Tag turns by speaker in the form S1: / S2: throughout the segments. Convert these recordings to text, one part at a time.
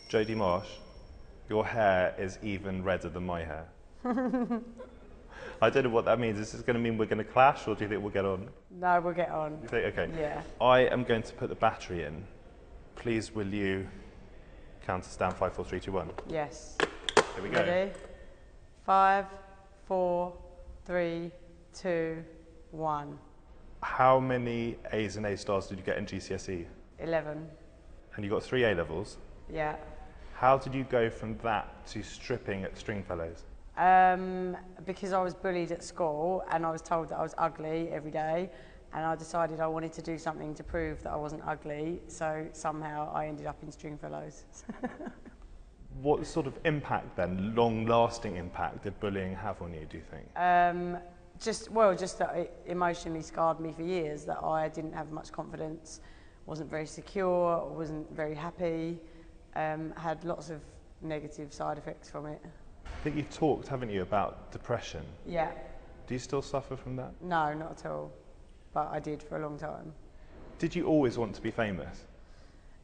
S1: Jodie Marsh, your hair is even redder than my hair. I don't know what that means. Is this going to mean we're going to clash, or do you think we'll get on?
S2: No, we'll get on.
S1: You think, okay.
S2: Yeah.
S1: I am going to put the battery in. Please will you count us down 5, 4, 3, 2, 1?
S2: Yes.
S1: Here we go.
S2: Ready? 5, 4, 3, 2, 1.
S1: How many A's and A stars did you get in GCSE?
S2: 11.
S1: And you got 3 A levels.
S2: Yeah.
S1: How did you go from that to stripping at Stringfellows?
S2: Because I was bullied at school and I was told that I was ugly every day, and I decided I wanted to do something to prove that I wasn't ugly, so somehow I ended up in Stringfellows.
S1: What sort of impact then, long-lasting impact, did bullying have on you, do you think?
S2: Just that it emotionally scarred me for years, that I didn't have much confidence, wasn't very secure, wasn't very happy, had lots of negative side effects from it.
S1: I think you've talked, haven't you, about depression.
S2: Yeah.
S1: Do you still suffer from that?
S2: No, not at all, but I did for a long time.
S1: Did you always want to be famous?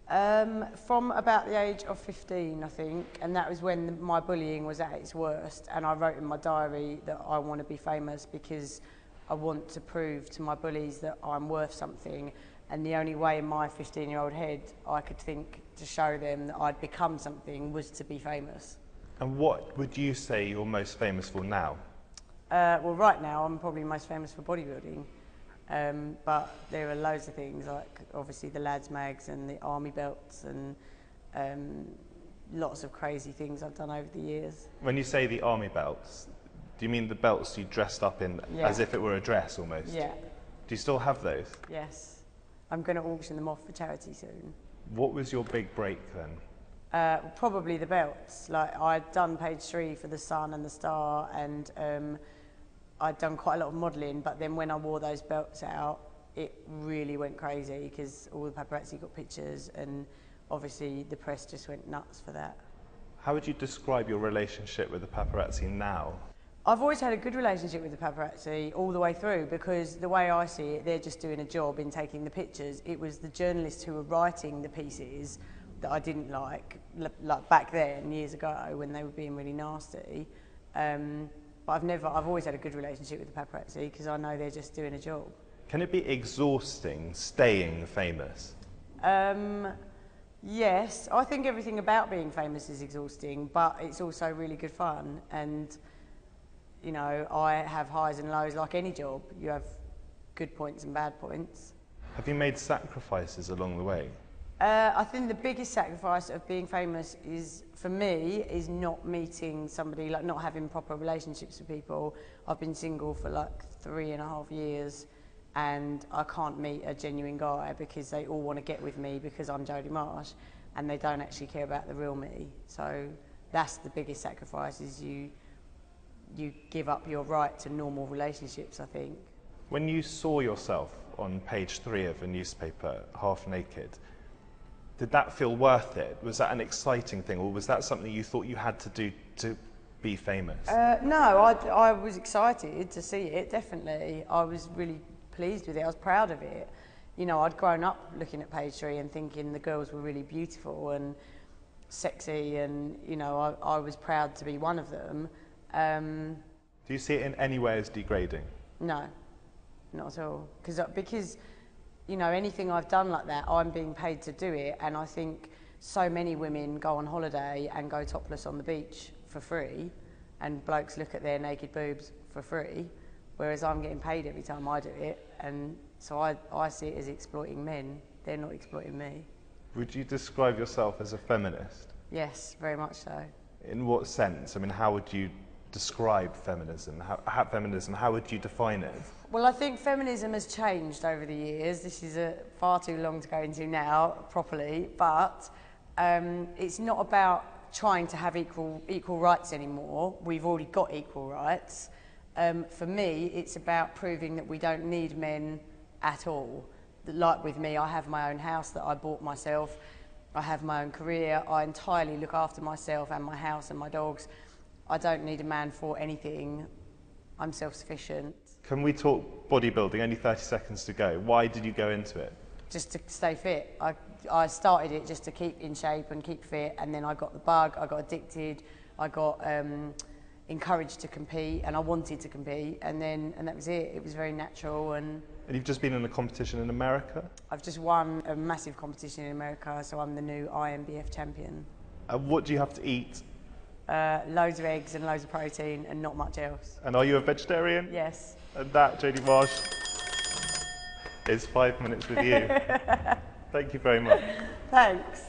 S2: From about the age of 15, I think, and that was when my bullying was at its worst, and I wrote in my diary that I want to be famous because I want to prove to my bullies that I'm worth something, and the only way in my 15-year-old head I could think to show them that I'd become something was to be famous.
S1: And what would you say you're most famous for now?
S2: Well, right now I'm probably most famous for bodybuilding. But there are loads of things, like obviously the lads mags and the army belts and lots of crazy things I've done over the years.
S1: When you say the army belts, do you mean the belts you dressed up in as if it were a dress almost?
S2: Yeah.
S1: Do you still have those?
S2: Yes. I'm going to auction them off for charity soon.
S1: What was your big break then?
S2: Probably the belts. Like, I'd done page 3 for the Sun and the Star, and I'd done quite a lot of modelling, but then when I wore those belts out, it really went crazy because all the paparazzi got pictures, and obviously the press just went nuts for that.
S1: How would you describe your relationship with the paparazzi now?
S2: I've always had a good relationship with the paparazzi all the way through, because the way I see it, they're just doing a job in taking the pictures. It was the journalists who were writing the pieces that I didn't like back then, years ago, when they were being really nasty. But I've always had a good relationship with the paparazzi because I know they're just doing a job.
S1: Can it be exhausting staying famous?
S2: Yes, I think everything about being famous is exhausting, but it's also really good fun. And, you know, I have highs and lows like any job. You have good points and bad points.
S1: Have you made sacrifices along the way?
S2: I think the biggest sacrifice of being famous is, for me, is not meeting somebody, like not having proper relationships with people. I've been single for like 3.5 years, and I can't meet a genuine guy because they all want to get with me because I'm Jodie Marsh, and they don't actually care about the real me. So that's the biggest sacrifice, is you give up your right to normal relationships, I think.
S1: When you saw yourself on page 3 of a newspaper, half naked, did that feel worth it? Was that an exciting thing, or was that something you thought you had to do to be famous?
S2: No, I was excited to see it, definitely. I was really pleased with it. I was proud of it. You know, I'd grown up looking at page 3 and thinking the girls were really beautiful and sexy, and, you know, I was proud to be one of them.
S1: Do you see it in any way as degrading?
S2: No, not at all. Because you know, anything I've done like that, I'm being paid to do it, and I think so many women go on holiday and go topless on the beach for free, and blokes look at their naked boobs for free, whereas I'm getting paid every time I do it, and so I see it as exploiting men. They're not exploiting me.
S1: Would you describe yourself as a feminist?
S2: Yes, very much so. In
S1: what sense? I mean, how would you describe feminism? How would you define it?
S2: Well, I think feminism has changed over the years. This is far too long to go into now properly, but it's not about trying to have equal rights anymore. We've already got equal rights. For me, it's about proving that we don't need men at all. Like with me, I have my own house that I bought myself. I have my own career. I entirely look after myself and my house and my dogs. I don't need a man for anything. I'm self-sufficient.
S1: Can we talk bodybuilding? Only 30 seconds to go. Why did you go into it?
S2: just to stay fit. I started it just to keep in shape and keep fit, and then I got the bug, I got addicted, I got encouraged to compete, and I wanted to compete, and that was it. It was very natural. And
S1: you've just been in a competition in America?
S2: I've just won a massive competition in America, so I'm the new IMBF champion.
S1: And what do you have to eat?
S2: Loads of eggs and loads of protein and not much else.
S1: And are you a vegetarian?
S2: Yes.
S1: And that, Jodie Marsh, is 5 minutes with you. Thank you very much.
S2: Thanks.